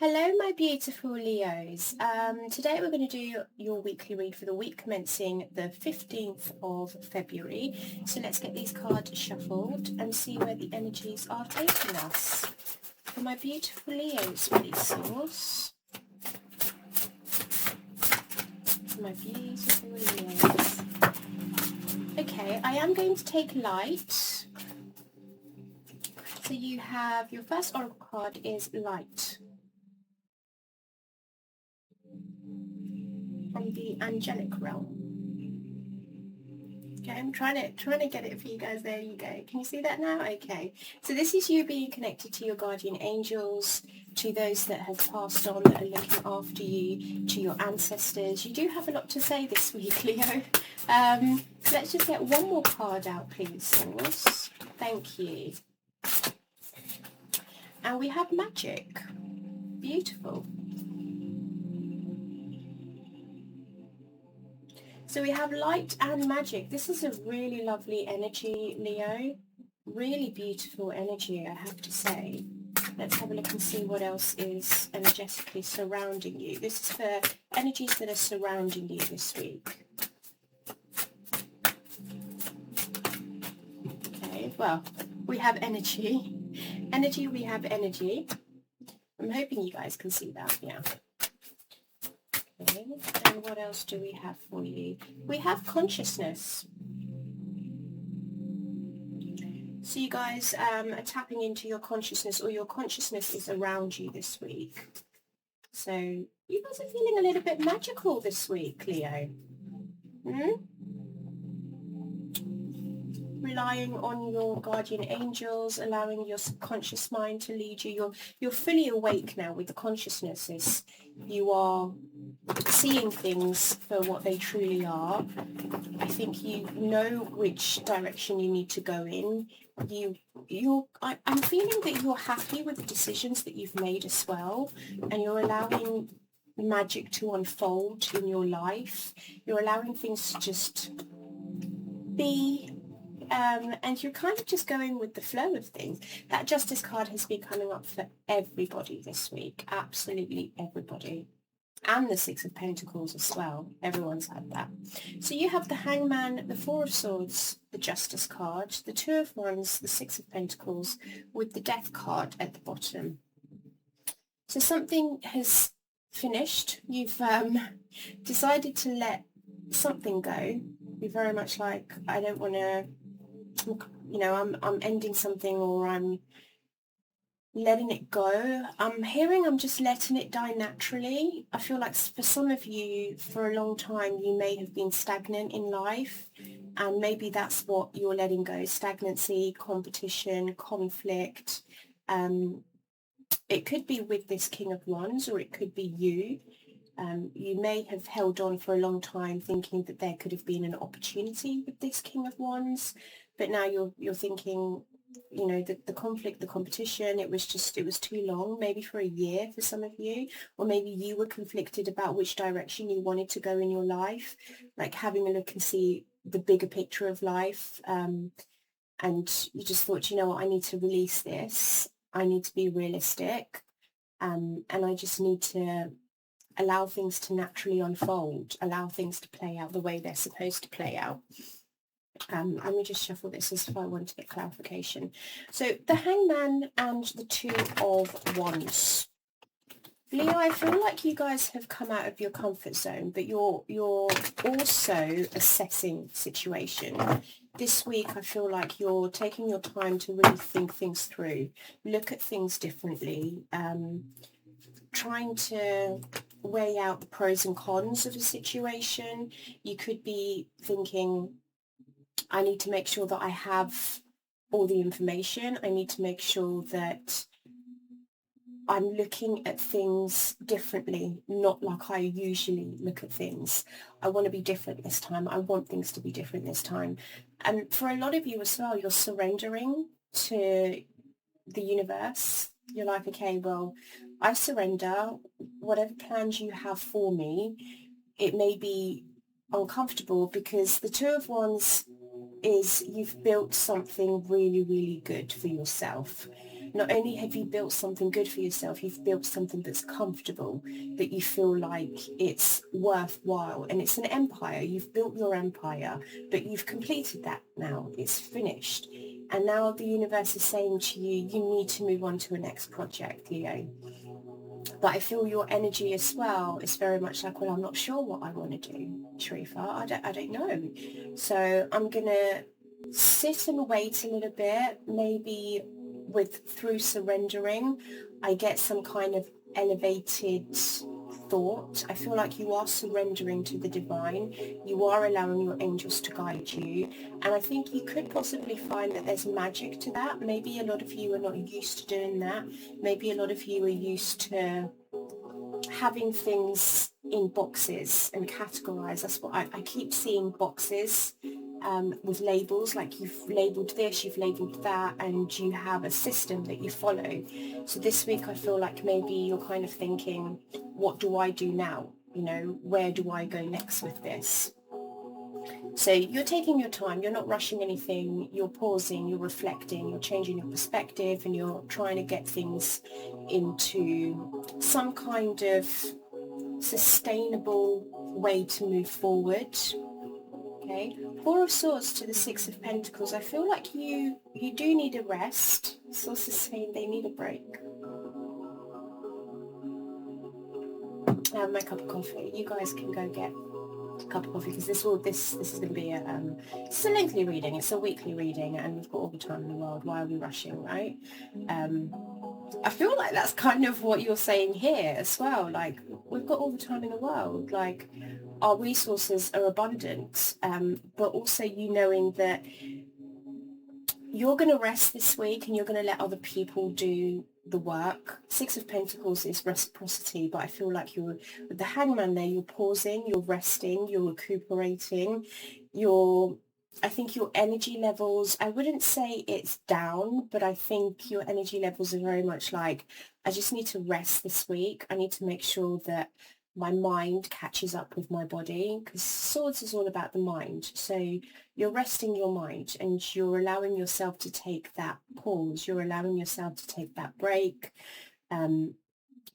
Hello, my beautiful Leos. Today we're going to do your weekly read for the week commencing the 15th of February. So let's get these cards shuffled and see where the energies are taking us. For my beautiful Leos, please, source. For my beautiful Leos. Okay, I am going to take light. So you have, your first oracle card is light. From the angelic realm. Okay, I'm trying to get it for you guys. There you go. Can you see that now? Okay. So this is you being connected to your guardian angels, to those that have passed on, that are looking after you, to your ancestors. You do have a lot to say this week, Leo. Let's just get one more card out, please, source. Thank you. And we have magic. Beautiful. So we have light and magic. This is a really lovely energy, Leo. Really beautiful energy, I have to say. Let's have a look and see what else is energetically surrounding you. This is for energies that are surrounding you this week. Okay, well, we have energy. Energy, we have energy. I'm hoping you guys can see that, yeah. Okay, and what else do we have for you? We have consciousness. So you guys are tapping into your consciousness, or your consciousness is around you this week. So you guys are feeling a little bit magical this week, Leo. Relying on your guardian angels, allowing your subconscious mind to lead you. You're fully awake now with the consciousnesses. You are seeing things for what they truly are. I think you know which direction you need to go in. I'm feeling that you're happy with the decisions that you've made as well, and you're allowing magic to unfold in your life. You're allowing things to just be. And you're kind of just going with the flow of things. That Justice card has been coming up for everybody this week. Absolutely everybody. And the Six of Pentacles as well. Everyone's had that. So you have the Hangman, the Four of Swords, the Justice card, the Two of Wands, the Six of Pentacles, with the Death card at the bottom. So something has finished. You've decided to let something go. You're very much like, I don't want to, you know, I'm ending something, or I'm letting it go. I'm hearing I'm just letting it die naturally. I feel like for some of you, for a long time, you may have been stagnant in life, and maybe that's what you're letting go. Stagnancy, competition, conflict. It could be with this King of Wands, or it could be you. You may have held on for a long time thinking that there could have been an opportunity with this King of Wands, but now you're thinking, you know, the conflict, the competition, it was too long, maybe for a year for some of you, or maybe you were conflicted about which direction you wanted to go in your life, like having a look and see the bigger picture of life, and you just thought, you know what, I need to release this, I need to be realistic, and I just need to allow things to naturally unfold, allow things to play out the way they're supposed to play out. Let me just shuffle this as if I want to get clarification. So the Hangman and the Two of Wands. Leo, I feel like you guys have come out of your comfort zone, but you're also assessing the situation. This week, I feel like you're taking your time to really think things through, look at things differently, trying to weigh out the pros and cons of a situation. You could be thinking, I need to make sure that I have all the information. I need to make sure that I'm looking at things differently, not like I usually look at things. I want to be different this time. I want things to be different this time. And for a lot of you as well, you're surrendering to the universe. You're like, okay, well, I surrender. Whatever plans you have for me, it may be uncomfortable, because the Two of Wands is you've built something really, really good for yourself. not only have you built something good for yourself, you've built something that's comfortable, that you feel like it's worthwhile, and it's an empire. You've built your empire, but you've completed that now. It's finished. And now the universe is saying to you, you need to move on to a next project, Leo. But I feel your energy as well is very much like, well, I'm not sure what I want to do, Sheriffa. I don't know. So I'm going to sit and wait a little bit, maybe through surrendering, I get some kind of elevated thought. I feel like you are surrendering to the divine. You are allowing your angels to guide you. And I think you could possibly find that there's magic to that. Maybe a lot of you are not used to doing that. Maybe a lot of you are used to having things in boxes and categorized. That's what I keep seeing, boxes with labels, like you've labeled this, you've labeled that, and you have a system that you follow. So this week I feel like maybe you're kind of thinking, what do I do now? You know, where do I go next with this? So you're taking your time, you're not rushing anything, you're pausing, you're reflecting, you're changing your perspective, and you're trying to get things into some kind of sustainable way to move forward. Okay, Four of Swords to the Six of Pentacles. I feel like you do need a rest. It's also saying they need a break. I have my cup of coffee. You guys can go get a cup of coffee, because this is going to be it's a lengthy reading. It's a weekly reading, and we've got all the time in the world. Why are we rushing, right? I feel like that's kind of what you're saying here as well. Like, we've got all the time in the world. Like, our resources are abundant, but also you knowing that you're going to rest this week and you're going to let other people do the work. Six of Pentacles is reciprocity, but I feel like you're, with the Hangman there, you're pausing, you're resting, you're recuperating, I think your energy levels, I wouldn't say it's down, but I think your energy levels are very much like, I just need to rest this week. I need to make sure that my mind catches up with my body, because Swords is all about the mind. So you're resting your mind and you're allowing yourself to take that pause. You're allowing yourself to take that break.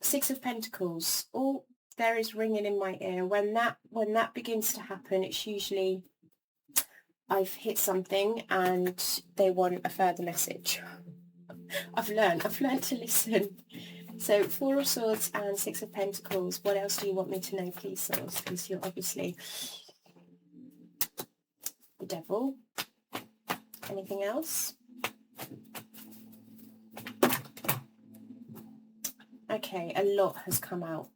Six of Pentacles, oh, there is ringing in my ear. When that begins to happen, it's usually I've hit something and they want a further message. I've learned to listen. So Four of Swords and Six of Pentacles. What else do you want me to know, please, Swords? Because you're obviously the Devil. Anything else? Okay, a lot has come out.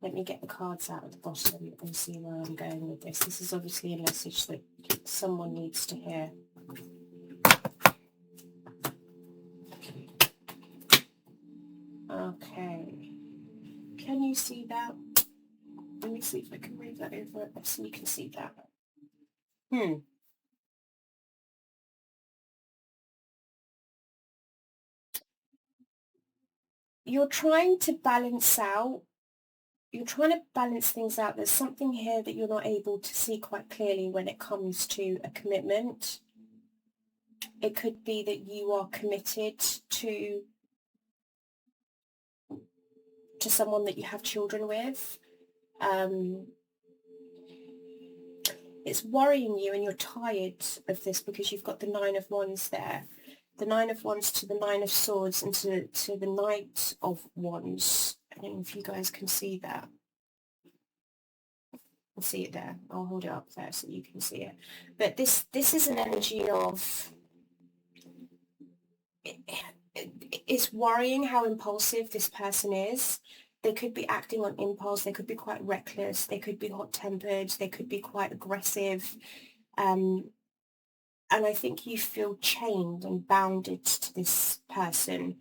Let me get the cards out at the bottom and see where I'm going with this. This is obviously a message that someone needs to hear. Okay. Can you see that? Let me see if I can move that over it so you can see that. You're trying to balance things out. There's something here that you're not able to see quite clearly when it comes to a commitment. It could be that you are committed to someone that you have children with. It's worrying you and you're tired of this because you've got the Nine of Wands there. The Nine of Wands to the Nine of Swords and to the Knight of Wands. I don't know if you guys can see that. I'll see it there. I'll hold it up there so you can see it. But this is an energy of... It's worrying how impulsive this person is. They could be acting on impulse. They could be quite reckless. They could be hot-tempered. They could be quite aggressive. And I think you feel chained and bounded to this person.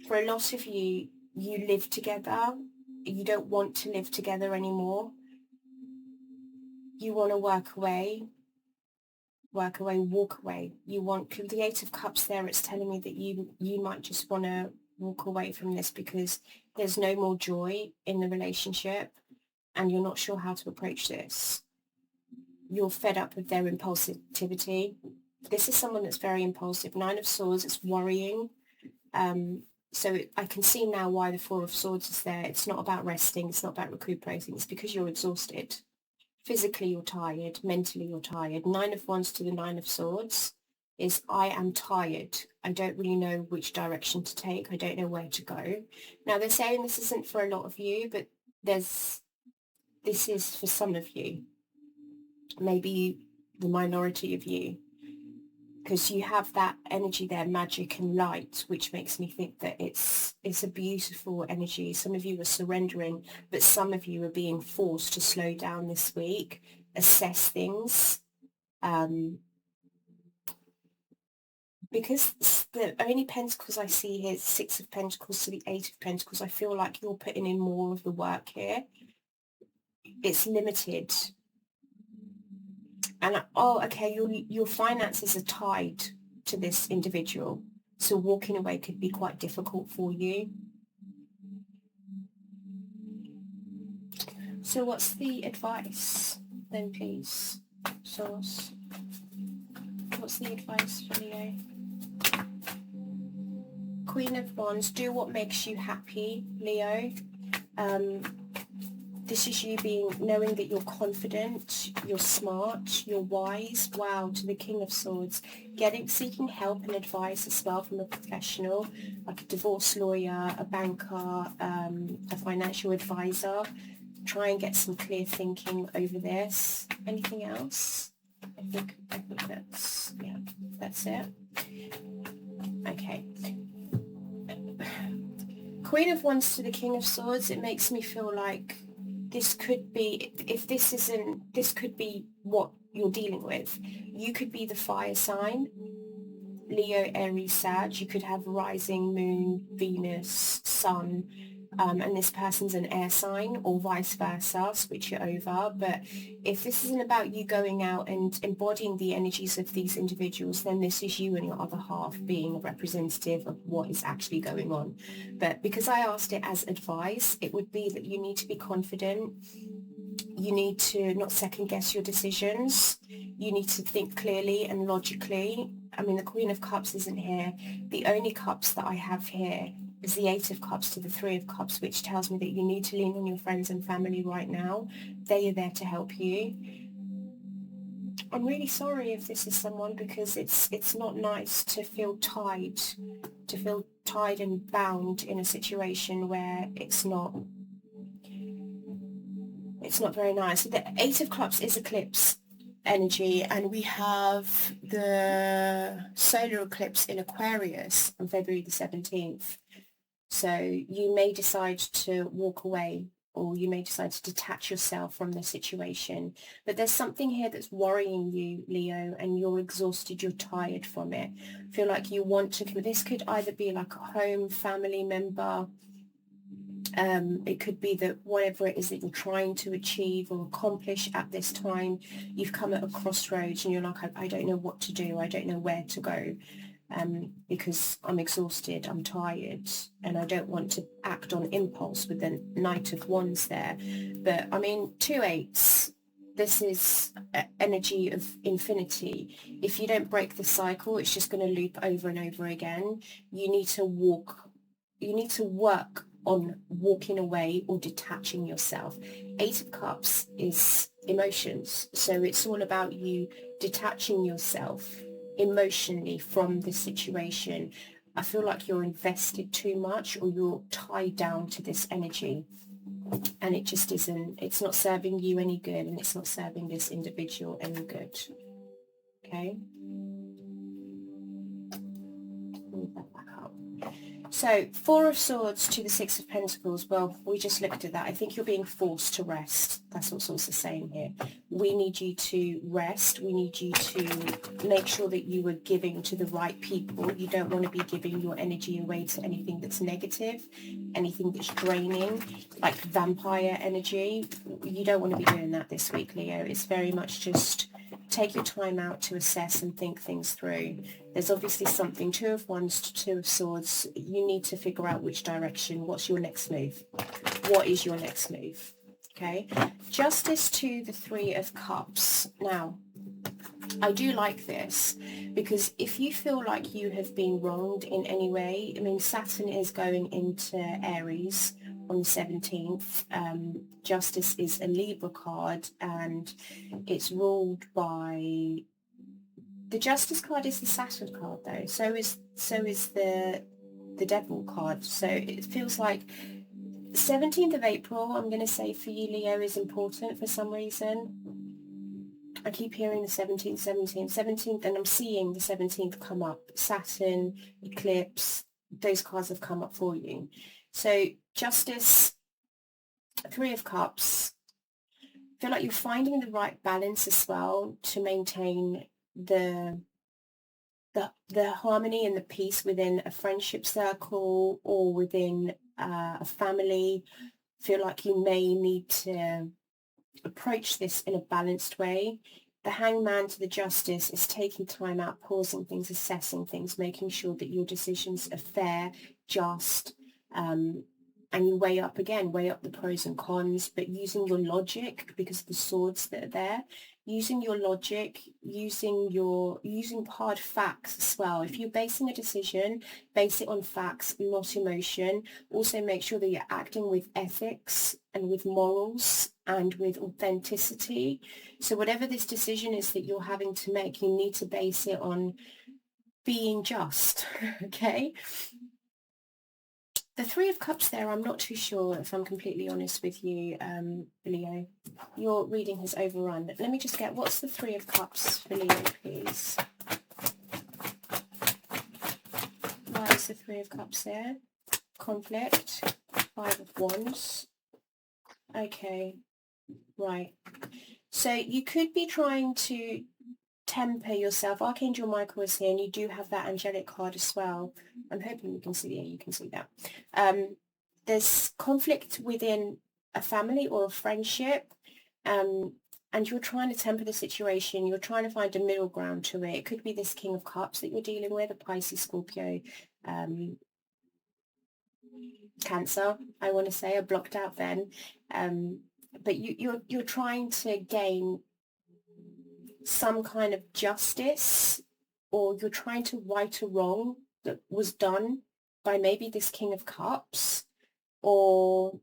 For a lot of you, you live together. You don't want to live together anymore. You want to walk away, walk away. You want, the Eight of Cups there, it's telling me that you might just want to walk away from this because there's no more joy in the relationship and you're not sure how to approach this. You're fed up with their impulsivity. This is someone that's very impulsive. Nine of Swords, it's worrying. So I can see now why the Four of Swords is there. It's not about resting. It's not about recuperating. It's because you're exhausted. Physically, you're tired. Mentally, you're tired. Nine of Wands to the Nine of Swords is I am tired. I don't really know which direction to take. I don't know where to go. Now, they're saying this isn't for a lot of you, but this is for some of you. Maybe the minority of you. Because you have that energy there, magic and light, which makes me think that it's a beautiful energy. Some of you are surrendering, but some of you are being forced to slow down this week, assess things. Because the only Pentacles I see here is Six of Pentacles to the Eight of Pentacles. I feel like you're putting in more of the work here. It's limited. And, oh, okay, your finances are tied to this individual. So walking away could be quite difficult for you. So what's the advice then, please, Source? What's the advice for Leo? Queen of Wands, do what makes you happy, Leo. This is you knowing that you're confident, you're smart, you're wise. Wow, to the King of Swords. Seeking help and advice as well from a professional, like a divorce lawyer, a banker, a financial advisor. Try and get some clear thinking over this. Anything else? I think that's it. Okay. Queen of Wands to the King of Swords, it makes me feel like this could be, this could be what you're dealing with. You could be the fire sign, Leo, Aries, Sag. You could have rising, moon, Venus, sun, and this person's an air sign, or vice versa, switch it over. But if this isn't about you going out and embodying the energies of these individuals, then this is you and your other half being a representative of what is actually going on. But because I asked it as advice, it would be that you need to be confident. You need to not second guess your decisions. You need to think clearly and logically. I mean, the Queen of Cups isn't here. The only cups that I have here is the Eight of Cups to the Three of Cups, which tells me that you need to lean on your friends and family right now. They are there to help you. I'm really sorry if this is someone, because it's not nice to feel tied and bound in a situation where it's not very nice. The Eight of Cups is eclipse energy, and we have the solar eclipse in Aquarius on February the 17th. So you may decide to walk away, or you may decide to detach yourself from the situation. But there's something here that's worrying you, Leo, and you're exhausted, you're tired from it. I feel like you want to, this could either be like a home, family member. It could be that whatever it is that you're trying to achieve or accomplish at this time, you've come at a crossroads and you're like, I don't know what to do. I don't know where to go. Because I'm exhausted, I'm tired, and I don't want to act on impulse with the Knight of Wands there. But I mean, 2 8s, this is energy of infinity. If you don't break the cycle, it's just going to loop over and over again. You need to work on walking away or detaching yourself. Eight of Cups is emotions, so it's all about you detaching yourself emotionally from the situation. I feel like you're invested too much, or you're tied down to this energy, and it just isn't, it's not serving you any good, and it's not serving this individual any good. Okay, move that back up. So, Four of Swords to the Six of Pentacles. Well, we just looked at that. I think you're being forced to rest. That's what Source is saying here. We need you to rest. We need you to make sure that you are giving to the right people. You don't want to be giving your energy away to anything that's negative, anything that's draining, like vampire energy. You don't want to be doing that this week, Leo. It's very much just take your time out to assess and think things through. There's obviously something, Two of Wands to Two of Swords. You need to figure out which direction. What's your next move? What is your next move? Okay. Justice to the Three of Cups. Now, I do like this, because if you feel like you have been wronged in any way, I mean, Saturn is going into Aries on the 17th. Justice is a Libra card, and it's ruled by... The Justice card is the Saturn card, though. So is the Devil card. So it feels like 17th of April, I'm going to say for you, Leo, is important for some reason. I keep hearing the 17th, and I'm seeing the 17th come up. Saturn, eclipse, those cards have come up for you. So Justice, Three of Cups, I feel like you're finding the right balance as well to maintain the harmony and the peace within a friendship circle or within a family. I feel like you may need to approach this in a balanced way. The Hangman to the Justice is taking time out, pausing things, assessing things, making sure that your decisions are fair, just, and you weigh up the pros and cons, but using your logic, because of the swords that are there, using your logic, using hard facts as well. If you're basing a decision, base it on facts, not emotion. Also make sure that you're acting with ethics and with morals and with authenticity. So whatever this decision is that you're having to make, you need to base it on being just, okay? The Three of Cups there, I'm not too sure, if I'm completely honest with you, Leo. Your reading has overrun. Let me just get, what's the Three of Cups for Leo, please? Why is the Three of Cups there? Conflict. Five of Wands. Okay, right. So you could be trying to temper yourself. Archangel Michael is here, and you do have that angelic card as well. I'm hoping you can see, yeah, you can see that. There's conflict within a family or a friendship, and you're trying to temper the situation. You're trying to find a middle ground to it. It could be this King of Cups that you're dealing with, a Pisces, Scorpio, Cancer, I want to say, are blocked out then. But you're trying to gain some kind of justice, or you're trying to right a wrong that was done by maybe this King of Cups, or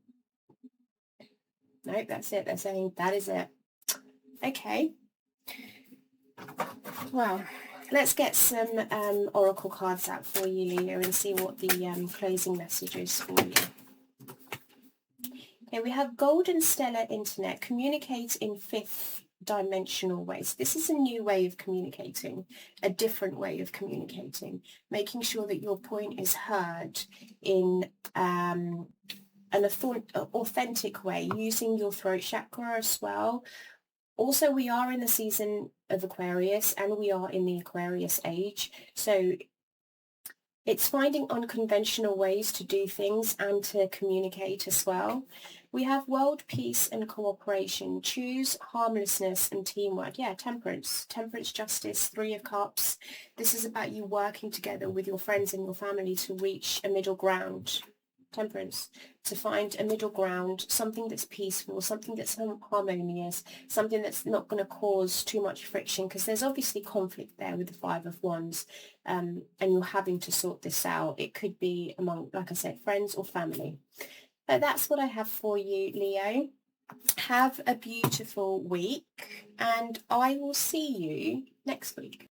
no, that's it. They're saying that is it. Okay. Well, let's get some oracle cards out for you, Leo, and see what the closing message is for you. Okay, we have Golden Stellar Internet. Communicate in fifth dimensional ways. This is a new way of communicating, a different way of communicating, making sure that your point is heard in an authentic way, using your throat chakra as well. Also, we are in the season of Aquarius, and we are in the Aquarius age, so it's finding unconventional ways to do things and to communicate as well. We have world peace and cooperation. Choose harmlessness and teamwork. Yeah, temperance. Temperance, justice, Three of Cups. This is about you working together with your friends and your family to reach a middle ground. Temperance. To find a middle ground, something that's peaceful, something that's harmonious, something that's not going to cause too much friction, because there's obviously conflict there with the Five of Wands, and you're having to sort this out. It could be among, like I said, friends or family. But that's what I have for you, Leo. Have a beautiful week, and I will see you next week.